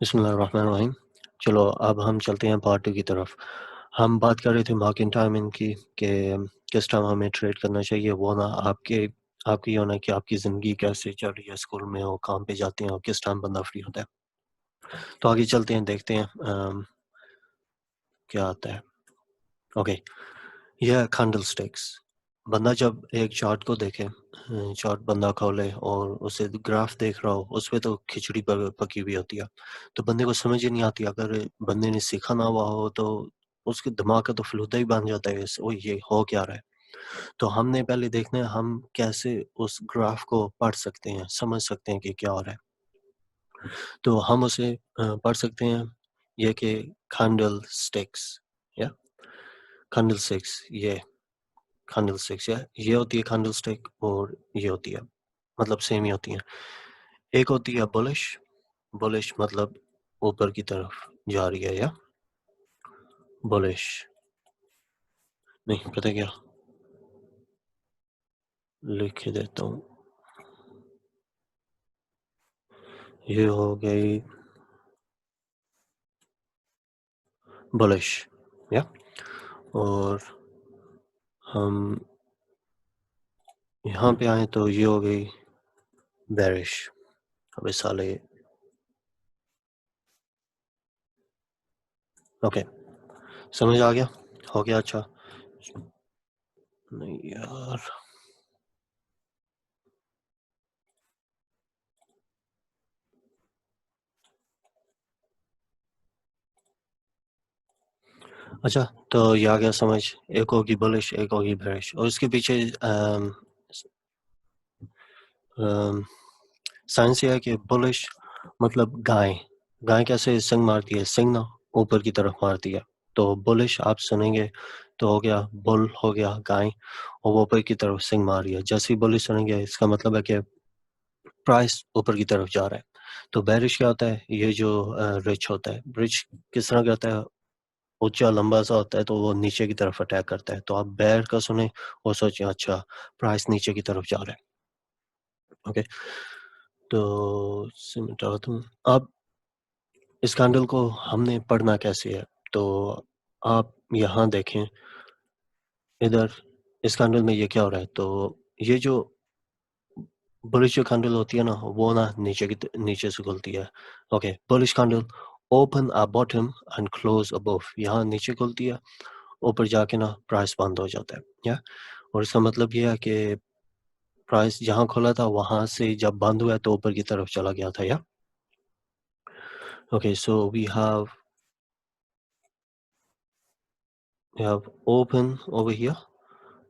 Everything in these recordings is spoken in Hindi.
बिस्मिल्लाहिर्रहमानिर्रहीम। चलो अब हम चलते हैं पार्ट 2 की तरफ। हम बात कर रहे थे मार्केट टाइमिंग की कि किस टाइम हमें ट्रेड करना चाहिए, वो ना आपकी ये होना कि आपकी ज़िंदगी कैसे चल रही है, स्कूल में हो, काम पे जाते हैं और किस टाइम बंदा फ्री होता है। तो आगे चलते हैं, देखते हैं क्या आता है। ओके, ये है कैंडलस्टिक्स। बंदा जब एक चार्ट को देखे, चार्ट बंदा खोले और उसे ग्राफ देख रहा हो, उसपे तो खिचड़ी पकी हुई होती है। तो बंदे को समझ ही नहीं आती, अगर बंदे ने सीखा ना हुआ हो तो उसके दिमाग का तो फलूदा ही बन जाता है, ओ ये हो क्या रहा है। तो हमने पहले देखना है हम कैसे उस ग्राफ को पढ़ सकते हैं, समझ सकते हैं कि क्या हो रहा है। तो हम उसे पढ़ सकते हैं ये कि कैंडल स्टिक्स या कैंडल स्टिक्स, ये कैंडल स्टिक्स या ये होती है कैंडल स्टिक और ये होती है, मतलब सेम ही होती हैं। एक होती है बुलिश, बुलिश मतलब ऊपर की तरफ जा रही है, या बुलिश नहीं पता क्या, लिख के देता हूँ। ये हो गई बुलिश, या और हम यहाँ पे आए तो ये हो गई बेरिश। अबे साले, ओके समझ आ गया, हो गया अच्छा। नहीं यार, अच्छा तो ये आ गया समझ। एक होगी बुलिश, एक होगी बेरिश, और इसके पीछे साइंस ये है कि बुलिश मतलब गाय, गाय कैसे सिंग मारती है, सिंग ना ऊपर की तरफ मारती है। तो बुलिश आप सुनेंगे तो हो गया, बुल हो गया गाय और वो ऊपर की तरफ सिंग मार रही है। जैसे ही बुलिश सुनेंगे इसका मतलब है कि प्राइस ऊपर की तरफ जा रहा है। तो बेरिश क्या होता है, ये जो रिच होता है, रिच किस तरह का होता है, ऊंचा लंबा सा होता है तो वो नीचे की तरफ अटैक करता है। तो आप बेर का सुने और सोचें अच्छा प्राइस नीचे की तरफ जा रहा है। ओके, तो मिटा दूं। अब इस कैंडल को हमने पढ़ना कैसे है, तो आप यहाँ देखें, इधर इस कैंडल में ये क्या हो रहा है। तो ये जो बुलिश जो कैंडल होती है ना, वो ना नीचे से खुलती है। Okay, bullish candle open at bottom and close above, यहाँ नीचे खुलती है, ऊपर जाके ना प्राइस बंद हो जाता है, या और इसका मतलब ये है कि प्राइस जहाँ खुला था वहाँ से जब बंद हुआ तो ऊपर की तरफ चला गया था, या okay. So we have open over here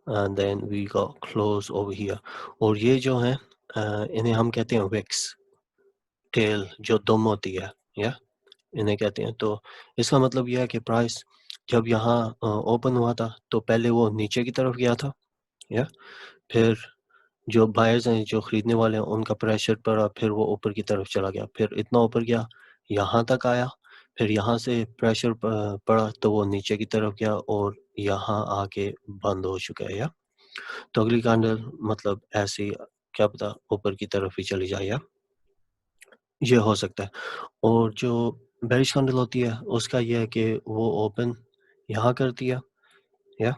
and then we got close over here। और ये जो है इन्हें हम कहते हैं विक्स, टेल जो दुम होती है, या इन्हें कहते हैं। तो इसका मतलब ये है कि प्राइस जब यहाँ ओपन हुआ था तो पहले वो नीचे की तरफ गया था, या फिर जो बायर्स हैं, जो खरीदने वाले हैं, उनका प्रेशर पड़ा, फिर वो ऊपर की तरफ चला गया, फिर इतना ऊपर गया यहाँ तक आया, फिर यहाँ से प्रेशर पड़ा तो वो नीचे की तरफ गया और यहाँ आके बंद हो चुका है, या तो अगली कैंडल मतलब ऐसे ही, क्या पता ऊपर की तरफ ही चली जाए, या ये हो सकता है। और जो बेरिश कैंडल होती है उसका ये है कि वो ओपन यहाँ करती है, या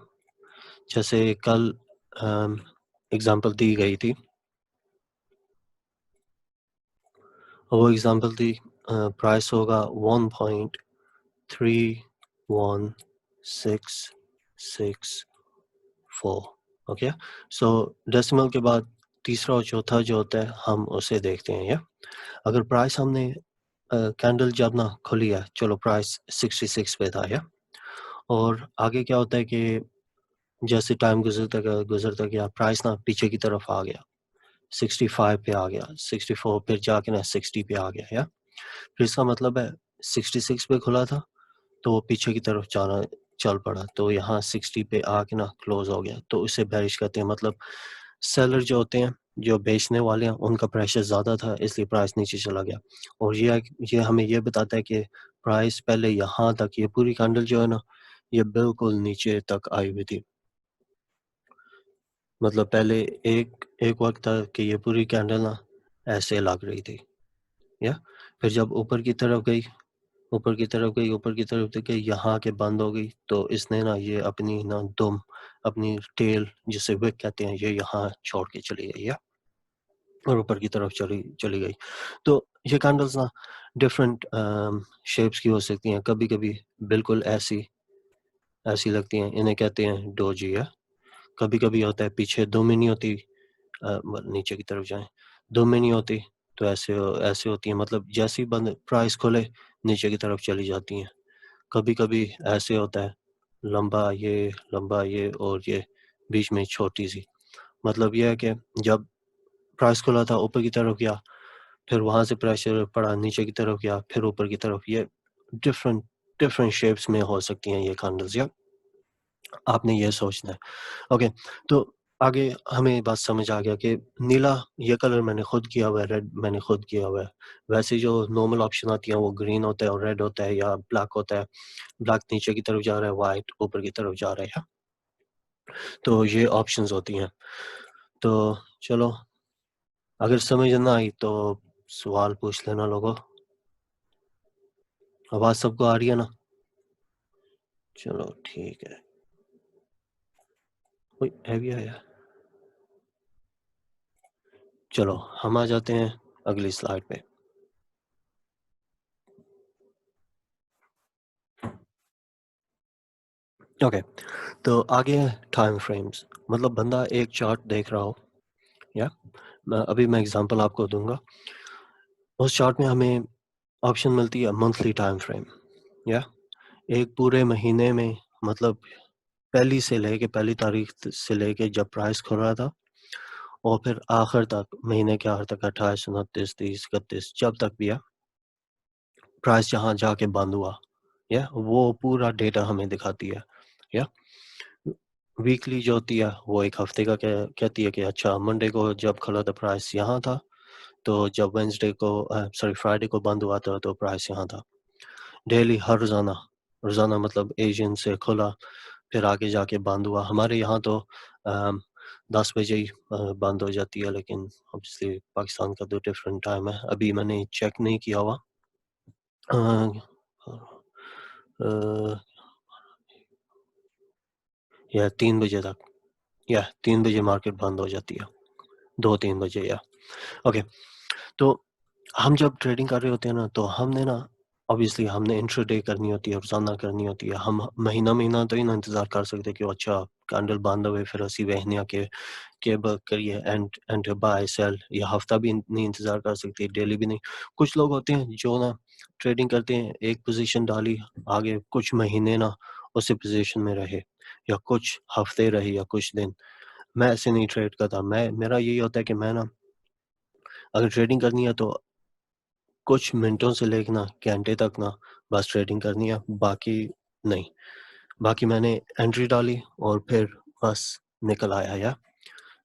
जैसे कल एग्जांपल दी गई थी, वो एग्जांपल थी प्राइस होगा 1.31664। ओके, सो डेसिमल के बाद तीसरा और चौथा जो होता है हम उसे देखते हैं, या अगर प्राइस हमने कैंडल जब ना खुली है, चलो प्राइस 66 पे था, या और आगे क्या होता है कि जैसे टाइम गुजरता गया प्राइस ना पीछे की तरफ आ गया, 65 पे आ गया, 64 फिर जाके ना 60 पे आ गया, या फिर इसका मतलब है 66 पे खुला था तो वो पीछे की तरफ जाना चल पड़ा, तो यहाँ 60 पे आके ना क्लोज हो गया, तो इसे बेरिश कहते हैं। मतलब सेलर जो होते हैं, जो बेचने वाले हैं, उनका प्रेशर ज़्यादा था इसलिए प्राइस नीचे चला गया। और ये हमें ये बताता है कि प्राइस पहले यहाँ तक, ये पूरी कैंडल जो है ना, ये बिल्कुल नीचे तक आई हुई थी। मतलब पहले एक एक वक़्त था कि ये पूरी कैंडल ना ऐसे लग रही थी, या फिर जब ऊपर की तरफ गई, ऊपर की तरफ गई, ऊपर की तरफ गई, यहाँ आके बंद हो गई, तो इसने ना ये अपनी ना दुम, अपनी टेल जिसे विक कहते हैं, ये यहाँ छोड़ के चली गई है और ऊपर की तरफ चली चली गई। तो ये कैंडल्स ना डिफरेंट शेप्स की हो सकती हैं, कभी-कभी बिल्कुल ऐसी ऐसी लगती हैं, इन्हें कहते हैं डोजी है। कभी-कभी होता है पीछे दुम ही नहीं होती, नीचे की तरफ जाएँ, दुम में नहीं होती, तो ऐसे होती हैं, मतलब जैसे ही बंद प्राइस खुले, नीचे की तरफ चली जाती हैं। कभी-कभी ऐसे होता है, लंबा ये और ये बीच में छोटी-सी। मतलब ये है कि जब प्राइस खुला था, ऊपर की तरफ गया, फिर वहाँ से प्रेशर पड़ा, नीचे की तरफ गया, फिर ऊपर की तरफ, ये डिफरेंट डिफरेंट शेप्स में हो सकती हैं ये कैंडल्स, या आपने ये सोचना है। ओके, तो आगे हमें बात समझ आ गया कि नीला ये कलर मैंने खुद किया हुआ है, रेड मैंने खुद किया हुआ है। वैसे जो नॉर्मल ऑप्शन आती हैं वो ग्रीन होता है और रेड होता है या ब्लैक होता है। ब्लैक नीचे की तरफ जा रहा है, व्हाइट ऊपर की तरफ जा रहा है। तो ये ऑप्शंस होती हैं। तो चलो, अगर समझ ना आई तो सवाल पूछ लेना लोगों। आवाज़ सबको आ रही है ना? चलो ठीक है। कोई हैवी आया? चलो हम आ जाते हैं अगली स्लाइड पे। ओके, तो आगे है टाइम फ्रेम्स, मतलब बंदा एक चार्ट देख रहा हो, या मैं एग्जांपल आपको दूँगा। उस चार्ट में हमें ऑप्शन मिलती है मंथली टाइम फ्रेम, या एक पूरे महीने में, मतलब पहली तारीख से लेके जब प्राइस खुल रहा था और फिर आखिर तक, महीने के आखिर तक 28, 29, 30, 31 जब तक भी है, प्राइस जहाँ जाके बंद हुआ, या वो पूरा डेटा हमें दिखाती है, या वीकली जो होती है वो एक हफ्ते का कहती है कि अच्छा मंडे को जब खुला था प्राइस यहाँ था, तो जब वेडनेसडे को सॉरी फ्राइडे को बंद हुआ था तो प्राइस यहाँ था। डेली हर रोज़ाना, रोज़ाना मतलब एशियन से खुला, फिर आगे जाके बंद हुआ। हमारे यहाँ तो 10 बजे ही बंद हो जाती है, लेकिन ऑब्वियसली पाकिस्तान का तो डिफरेंट टाइम है। अभी मैंने चेक नहीं किया हुआ। अ, अ, या 3 बजे तक, या 3 बजे मार्केट बंद हो जाती है। 2-3 बजे, या ओके। तो हम जब ट्रेडिंग कर रहे होते हैं ना, तो हमने ना ऑब्वियसली हमने इंट्राडे करनी होती है, रोज़ाना करनी होती है। हम महीना-महीना तो ही ना इंतज़ार कर सकते कि अच्छा कैंडल बंद हुए फिर ਅਸੀਂ ਵੇਖਦੇ ਹਾਂ कि अब करिए एंड बाय सेल, या हफ्ता भी नहीं इंतज़ार कर सकते, डेली भी नहीं। कुछ लोग होते हैं जो ना ट्रेडिंग करते हैं, एक पोज़ीशन डाली, आगे कुछ महीने ना उसी पोज़ीशन में रहे, या कुछ हफ्ते रहे, या कुछ दिन। मैं ऐसे नहीं ट्रेड करता। मेरा यही होता है कि मैं ना अगर ट्रेडिंग करनी है तो कुछ मिनटों से लेके ना घंटे तक ना बस ट्रेडिंग करनी है, बाकी नहीं। बाकी मैंने एंट्री डाली और फिर बस निकल आया, या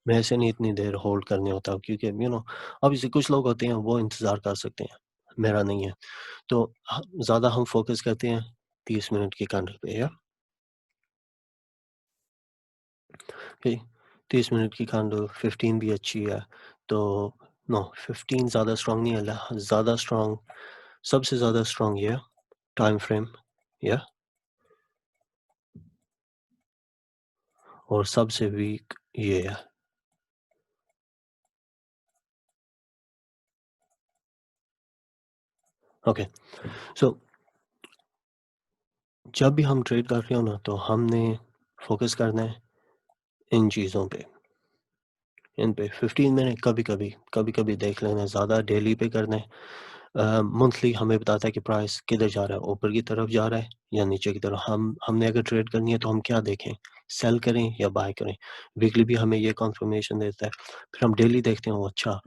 मैं ऐसे नहीं इतनी देर होल्ड करने होता, क्योंकि ऑब्वियसली कुछ लोग होते हैं वो इंतज़ार कर सकते हैं, मेरा नहीं है। तो ज़्यादा हम फ़ोकस करते हैं 30 मिनट की कैंडल पे, या ओके, 30 मिनट की कैंडल 15 भी अच्छी है। तो नो, 15 ज़्यादा स्ट्रॉन्ग नहीं है, ज़्यादा स्ट्रॉन्ग, सबसे ज़्यादा स्ट्रॉन्ग ये है टाइम फ्रेम, या और सबसे वीक ये है। ओके, सो जब भी हम ट्रेड कर रहे हो ना, तो हमने फ़ोकस करना है इन चीज़ों पे, इन पे 15 मिनट कभी-कभी देख लेना, ज़्यादा डेली पे करना है। मंथली हमें बताता है कि प्राइस किधर जा रहा है, ऊपर की तरफ जा रहा है या नीचे की तरफ। हमने अगर ट्रेड करनी है तो हम क्या देखें, सेल करें या बाय करें। वीकली भी हमें ये कन्फर्मेशन देता है। फिर हम डेली देखते हैं, ओह अच्छा,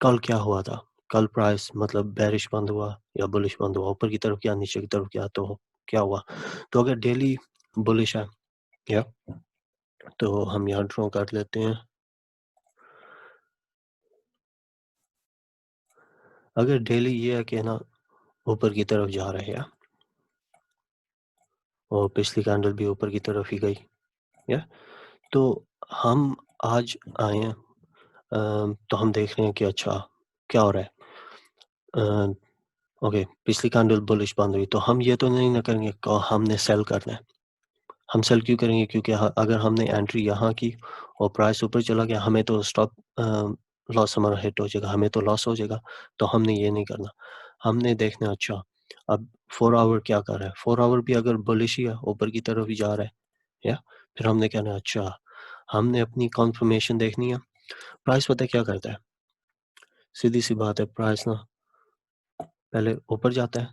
कल क्या हुआ था? कल प्राइस मतलब बेयरिश बंद हुआ या बुलिश बंद हुआ, ऊपर की तरफ गया, नीचे की तरफ गया, तो क्या हुआ? तो अगर डेली बुलिश है, या तो हम यहाँ ड्रॉ कर लेते हैं। अगर डेली ये है कि ना ऊपर की तरफ जा रहे हैं, और पिछली कैंडल भी ऊपर की तरफ ही गई, या तो हम आज आए हैं, तो हम देख रहे हैं कि अच्छा क्या हो रहा है। ओके, पिछली कैंडल बुलिश बंद हुई, तो हम ये तो नहीं ना करेंगे क हमने सेल करना है। हम सेल क्यों करेंगे? क्योंकि अगर हमने एंट्री यहाँ की और प्राइस ऊपर चला गया, हमें तो स्टॉप लॉस हमारा हिट हो जाएगा, हमें तो लॉस हो जाएगा, तो हमने ये नहीं करना। हमने देखना है अच्छा, अब 4 आवर क्या कर रहा है? 4 आवर भी अगर बुलिश ही है, ऊपर की तरफ ही जा रहा है, या फिर हमने कहना है अच्छा, हमने अपनी कन्फर्मेशन देखनी है। प्राइस पता है क्या करता है? सीधी-सी बात है, प्राइस ना पहले ऊपर जाता है,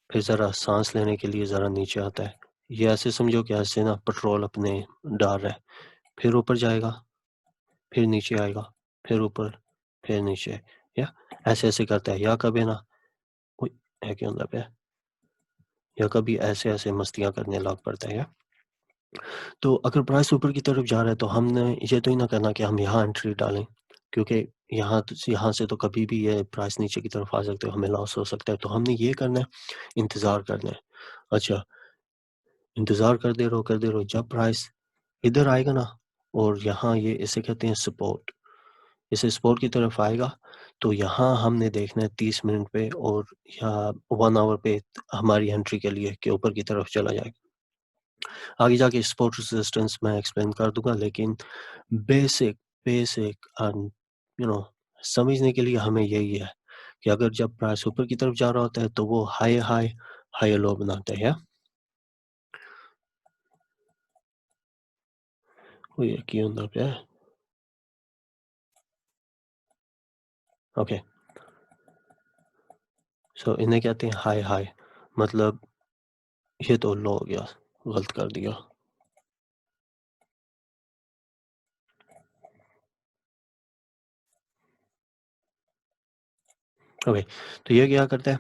फिर ज़रा साँस लेने के लिए ज़रा नीचे आता है। ये ऐसे समझो कि ऐसे ना पेट्रोल अपने डाल रहा है, फिर ऊपर जाएगा, फिर नीचे आएगा, फिर ऊपर, फिर नीचे, या ऐसे-ऐसे करता है, या कभी ना उई, है क्या मतलब है? या कभी ऐसे-ऐसे मस्तियाँ करने लग पड़ता है, या तो अगर प्राइस ऊपर की तरफ जा रहा है, तो हमने ये तो ही ना करना कि हम यहाँ एंट्री डालें, क्योंकि यहाँ से तो कभी भी ये प्राइस नीचे की तरफ आ सकते हो, हमें लॉस हो सकता है, तो हमने ये करना है, इंतज़ार करना है। अच्छा, इंतज़ार करते रहो, जब प्राइस इधर आएगा ना, और यहाँ ये इसे कहते हैं सपोर्ट, इसे सपोर्ट की तरफ आएगा, तो यहाँ हमने देखना है 30 मिनट पे और या 1 आवर पे हमारी एंट्री के लिए कि ऊपर की तरफ चला जाए। आगे जाके सपोर्ट रेजिस्टेंस मैं एक्सप्लेन कर दूँगा, लेकिन बेसिक बेसिक यू नो समझने के लिए हमें यही है कि अगर जब प्राइस ऊपर की तरफ जा रहा होता है, तो वो हाई हाई, हाई लो बनाता है, या? वो यकीन होता क्या है? ओके, सो इन्हें कहते हैं हाई हाई, मतलब ये तो लो हो गया, गलत कर दिया। ओके, तो ये क्या करता है,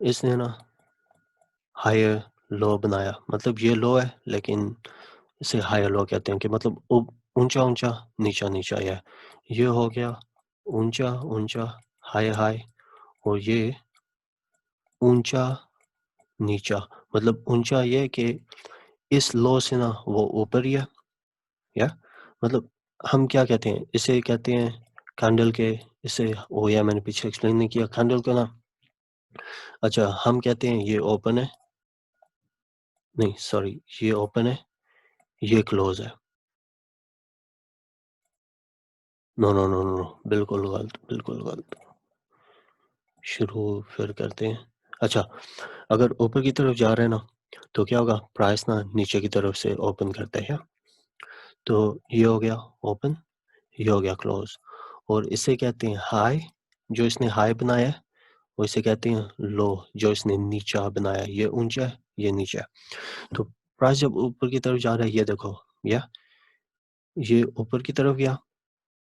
इसने ना हायर लो बनाया, मतलब ये लो है, लेकिन इसे हायर लो कहते हैं कि मतलब ऊंचा ऊंचा, नीचा नीचा, ये हो गया ऊंचा ऊंचा, हाई हाई, और ये ऊंचा नीचा, मतलब ऊंचा ये कि इस लो से ना वो ऊपर ही है, या मतलब हम क्या कहते हैं, इसे कहते हैं कैंडल के, इसे वो या मैंने पीछे एक्सप्लेन नहीं किया कैंडल को ना। अच्छा, हम कहते हैं ये ओपन है, नहीं सॉरी, ये ओपन है, ये क्लोज है। No no no no no, बिल्कुल गलत, बिल्कुल गलत। शुरू फिर करते हैं। अच्छा, अगर ऊपर की तरफ जा रहे हैं ना, तो क्या होगा, प्राइस ना नीचे की तरफ से ओपन करता है, तो ये हो गया ओपन, ये हो गया क्लोज, और इसे कहते हैं हाई, जो इसने हाई बनाया है, वो इसे कहते हैं लो, जो इसने नीचा बनाया है, ये ऊंचा है, ये नीचा है। तो प्राइस जब ऊपर की तरफ जा रहा है, ये देखो, या ये ऊपर की तरफ गया,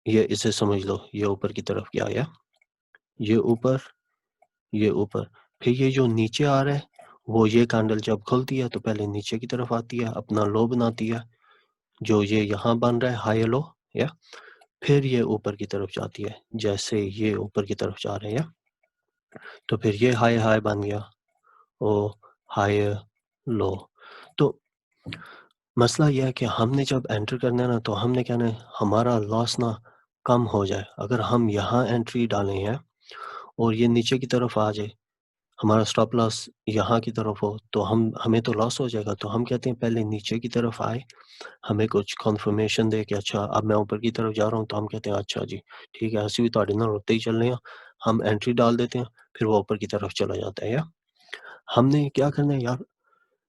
ये इसे समझ लो, ये ऊपर की तरफ गया, या ये ऊपर, ये ऊपर, फिर ये जो नीचे आ रहा है, वो ये कैंडल जब खुलती है, तो पहले नीचे की तरफ आती है, अपना लो बनाती है, जो ये यहाँ बन रहा है हाई लो, या फिर ये ऊपर की तरफ जाती है, जैसे ये ऊपर की तरफ जा रहे हैं, या तो फिर ये हाई हाई बन गया, ओ हाई लो। तो मसला ये है कि हमने जब एंटर करना है ना, तो हमने कहना है हमारा लॉस ना कम हो जाए। अगर हम यहाँ एंट्री डाले हैं और ये नीचे की तरफ आ जाए, हमारा स्टॉप लॉस यहाँ की तरफ हो, तो हमें तो लॉस हो जाएगा। तो हम कहते हैं पहले नीचे की तरफ आए, हमें कुछ कन्फर्मेशन दे कि अच्छा अब मैं ऊपर की तरफ जा रहा हूँ, तो हम कहते हैं अच्छा जी, ठीक है, ਅਸੀਂ ਵੀ ਤੁਹਾਡੇ ਨਾਲ ਉੱਤੇ ही चल रहे हैं। हम एंट्री डाल देते हैं, फिर वो ऊपर की तरफ चला जाता है, या हमने क्या करना है यार,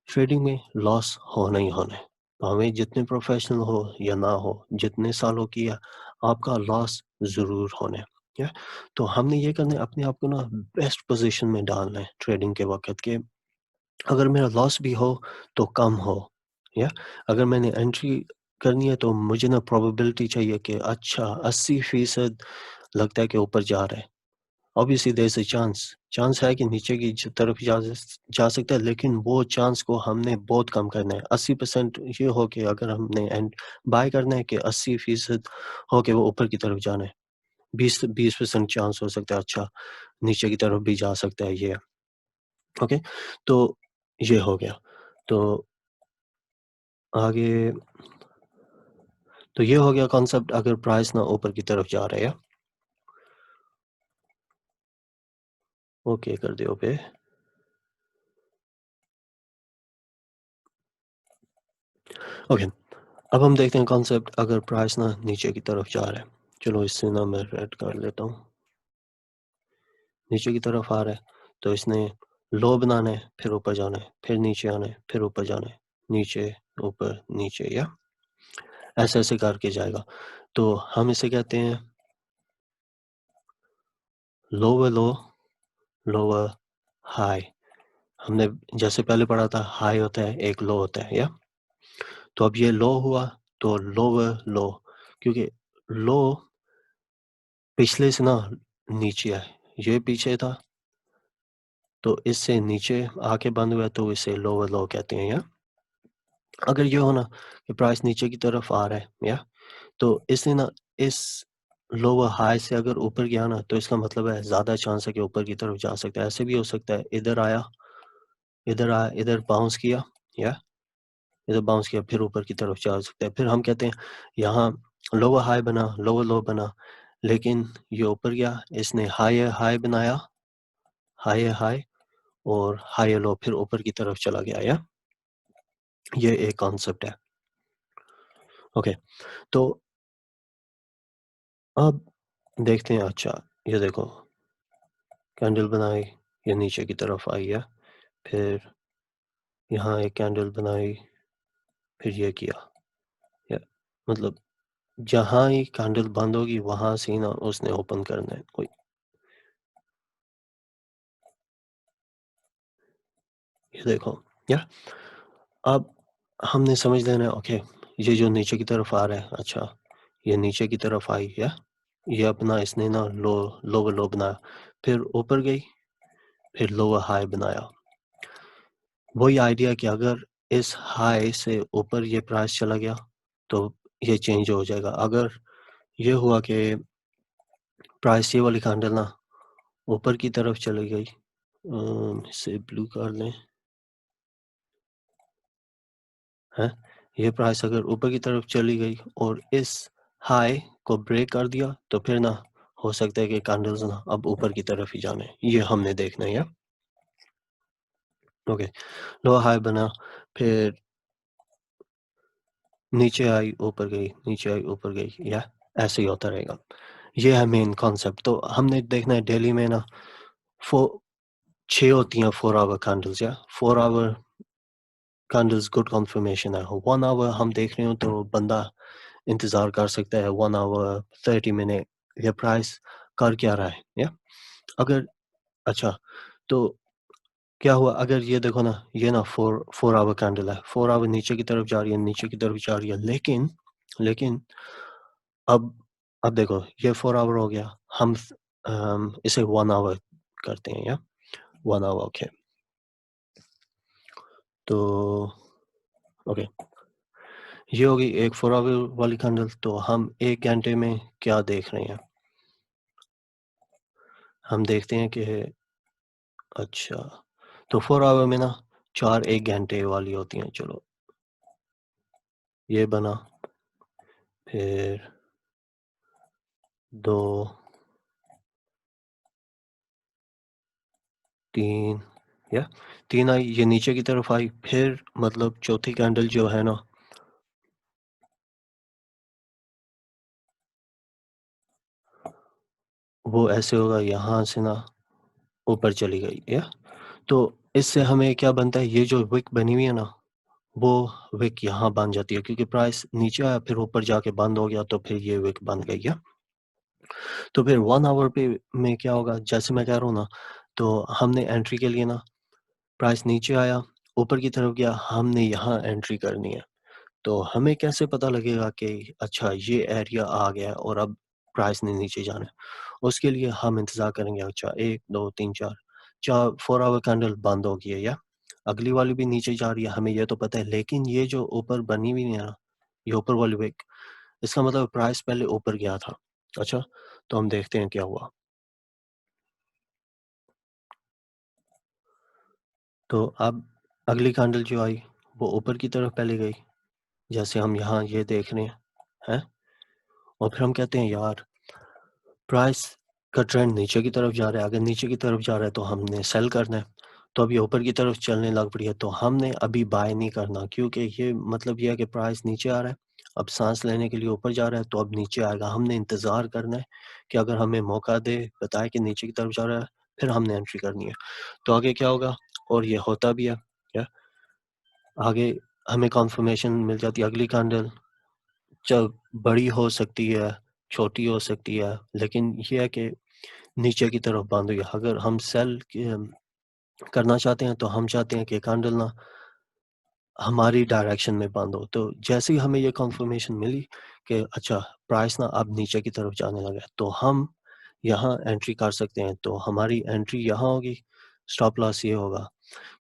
ट्रेडिंग में लॉस होना ही होना है। हमें जितने प्रोफेशनल हो या ना हो, जितने सालों किया, आपका लॉस ज़रूर होना है। या तो हमने ये करना है, अपने आप को ना बेस्ट पोजीशन में डालना है ट्रेडिंग के वक़्त के, अगर मेरा लॉस भी हो तो कम हो। या अगर मैंने एंट्री करनी है, तो मुझे ना प्रोबेबिलिटी चाहिए कि अच्छा 80% लगता है कि ऊपर जा रहा है। Obviously there is a chance, chance है कि नीचे की तरफ जा सकता है, लेकिन वो चांस को हमने बहुत कम करना है। 80% ये हो कि अगर हमने एंड बाय करना है कि 80% हो के वो ऊपर की तरफ जाना है। 20% चांस हो सकता है अच्छा नीचे की तरफ भी जा सकता है ये। ओके? तो ये हो गया। तो आगे, तो ये हो गया कॉन्सेप्ट, अगर प्राइस ना ऊपर की तरफ जा रहा है, या ओके कर दिया पे। ओके, अब हम देखते हैं कॉन्सेप्ट अगर प्राइस ना नीचे की तरफ जा रहा है। चलो इससे ना मैं रेड कर लेता हूँ। नीचे की तरफ आ रहा है, तो इसने लो बनाना है, फिर ऊपर जाना है, फिर नीचे आना है, फिर ऊपर जाना है, नीचे, ऊपर, नीचे या ऐसे-ऐसे करके जाएगा। तो हम इसे कहते हैं लोवर लो, लोअर, हाई। हमने जैसे पहले पढ़ा था हाई होता है, एक लो होता है या? तो अब ये लो हुआ, तो लोअर लो, क्योंकि लो पिछले से ना नीचे है, ये पीछे था, तो इससे नीचे आके बंद हुआ तो इसे लोअर लो कहते हैं या? अगर ये हो ना कि प्राइस नीचे की तरफ आ रहा है या? तो इसने ना इस लोअर हाई से अगर ऊपर गया ना तो इसका मतलब है ज़्यादा चांस है कि ऊपर की तरफ जा सकता है। ऐसे भी हो सकता है इधर आया, इधर बाउंस किया या इधर बाउंस किया फिर ऊपर की तरफ जा सकता है। फिर हम कहते हैं यहाँ लोअर हाई बना, लोअर लो बना, लेकिन ये ऊपर गया, इसने हायर हाई बनाया, हायर हाई और हायर लो फिर ऊपर की तरफ चला गया या? ये एक कॉन्सेप्ट है। ओके, तो अब देखते हैं अच्छा, ये देखो कैंडल बनाई, ये नीचे की तरफ आई है, फिर यहाँ एक कैंडल बनाई, फिर ये किया, या मतलब जहाँ ही कैंडल बंद होगी वहाँ से ही ना उसने ओपन करना है कोई। ये देखो या अब हमने समझ लेना है ओके, ये जो नीचे की तरफ आ रहा है, अच्छा ये नीचे की तरफ आई या ये अपना इसने ना लोअर लो बनाया, फिर ऊपर गई, फिर लोअर हाई बनाया। वही आइडिया कि अगर इस हाई से ऊपर ये प्राइस चला गया, तो ये चेंज हो जाएगा। अगर ये हुआ कि प्राइस ये वाली कैंडल ना ऊपर की तरफ चली गई, इसे ब्लू कर लें, हैं? ये प्राइस अगर ऊपर की तरफ चली गई और इस हाई को ब्रेक कर दिया, तो फिर ना हो सकता है कि कैंडल्स ना अब ऊपर की तरफ ही जाने। ये हमने देखना है या? ओके, लो हाई बना, फिर नीचे आई, ऊपर गई, नीचे आई, ऊपर गई या ऐसे ही होता रहेगा। ये है मेन कॉन्सेप्ट। तो हमने देखना है डेली में ना फो 6 होती हैं 4 आवर कैंडल्स या 4 आवर कैंडल्स गुड कन्फर्मेशन है। 1 आवर हम देख रहे हो तो बंदा इंतज़ार कर सकता है 1 आवर 30 मिनट ये प्राइस कर क्या रहा है या? अगर अच्छा, तो क्या हुआ अगर ये देखो ना ये ना 4 आवर कैंडल है, 4 आवर नीचे की तरफ जा रही है, नीचे की तरफ जा रही है, लेकिन लेकिन अब अब देखो ये 4 आवर हो गया, इसे 1 आवर करते हैं या 1 आवर ओके। तो ओके, ये हो गई एक 4 आवर वाली कैंडल, तो हम 1 घंटे में क्या देख रहे हैं? हम देखते हैं कि अच्छा, तो 4 आवर में ना 4 1 घंटे वाली होती हैं, चलो ये बना, फिर 2, 3 या 3 आई, ये नीचे की तरफ आई, फिर मतलब चौथी कैंडल जो है ना वो ऐसे होगा यहाँ से ना ऊपर चली गई या? तो इससे हमें क्या बनता है, ये जो विक बनी हुई है ना, वो विक यहाँ बन जाती है क्योंकि प्राइस नीचे आया फिर ऊपर जाके बंद हो गया तो फिर ये विक बन गई है। तो फिर 1 आवर पे में क्या होगा जैसे मैं कह रहा हूँ ना, तो हमने एंट्री के लिए ना प्राइस नीचे आया, ऊपर की तरफ गया, हमने यहाँ एंट्री करनी है। तो हमें कैसे पता लगेगा कि अच्छा ये एरिया आ गया है और अब प्राइस ने नीचे जाना है? उसके लिए हम इंतज़ार करेंगे अच्छा 1, 2, 3, 4, 4 आवर कैंडल बंद हो गई है या अगली वाली भी नीचे जा रही है, हमें ये तो पता है, लेकिन ये जो ऊपर बनी हुई है ना, ये ऊपर वाली विक, इसका मतलब प्राइस पहले ऊपर गया था। अच्छा, तो हम देखते हैं क्या हुआ। तो अब अगली कैंडल जो आई, वो ऊपर की तरफ पहले गई, जैसे हम यहाँ ये देख रहे हैं, हैं? और फिर हम कहते हैं यार प्राइस का ट्रेंड नीचे की तरफ जा रहा है, अगर नीचे की तरफ जा रहा है तो हमने सेल करना है। तो अभी ऊपर की तरफ चलने लग पड़ी है तो हमने अभी बाय नहीं करना क्योंकि ये मतलब ये है कि प्राइस नीचे आ रहा है, अब साँस लेने के लिए ऊपर जा रहा है तो अब नीचे आएगा। हमने इंतज़ार करना है कि अगर हमें मौका दे, बताए कि नीचे की तरफ जा रहा है, फिर हमने एंट्री करनी है। तो आगे क्या होगा और ये होता भी है, क्या? आगे हमें कन्फर्मेशन मिल जाती है अगली कैंडल जब बड़ी हो सकती है, छोटी हो सकती है, लेकिन ये है कि नीचे की तरफ बंद हुई है। अगर हम सेल करना चाहते हैं तो हम चाहते हैं कि कैंडल ना हमारी डायरेक्शन में बंद हो। तो जैसे ही हमें ये कन्फर्मेशन मिली कि अच्छा प्राइस ना अब नीचे की तरफ जाने लगा है, तो हम यहाँ एंट्री कर सकते हैं। तो हमारी एंट्री यहाँ होगी, स्टॉप लॉस ये होगा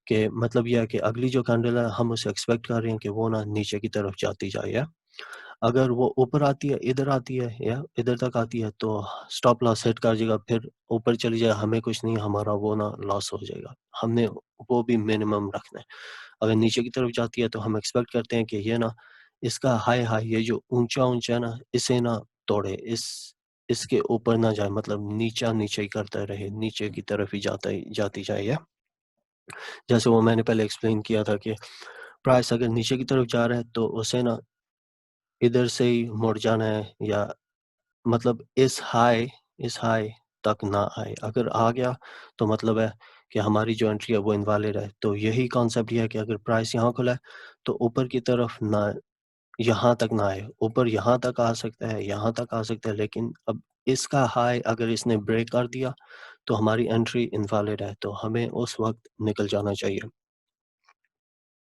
कि मतलब ये है कि अगली जो कैंडल है हम उसे एक्सपेक्ट कर रहे हैं कि वो ना नीचे की तरफ जाती जाए या अगर वो ऊपर आती है, इधर आती है या इधर तक आती है तो स्टॉप लॉस सेट कर दीजिएगा, फिर ऊपर चली जाए हमें कुछ नहीं, हमारा वो ना लॉस हो जाएगा। हमने वो भी मिनिमम रखना है। अगर नीचे की तरफ जाती है तो हम एक्सपेक्ट करते हैं कि ये ना इसका हाई ये जो ऊँचा-ऊँचा है ना, इसे ना तोड़े, इसके ऊपर ना जाए मतलब नीचा-नीचा ही करता रहे, नीचे की तरफ ही जाती जाए या जैसे वो मैंने पहले एक्सप्लेन किया था कि प्राइस अगर नीचे की तरफ जा रहा है तो उसे ना इधर से ही मुड़ जाना है या मतलब इस हाई तक ना आए। अगर आ गया तो मतलब है कि हमारी जो एंट्री है वो इनवैलिड है। तो यही कॉन्सेप्ट ये है कि अगर प्राइस यहाँ खुला है तो ऊपर की तरफ ना यहाँ तक ना आए। ऊपर यहाँ तक आ सकता है, यहाँ तक आ सकता है लेकिन अब इसका हाई अगर इसने ब्रेक कर दिया तो हमारी एंट्री इनवैलिड है। तो हमें उस वक़्त निकल जाना चाहिए।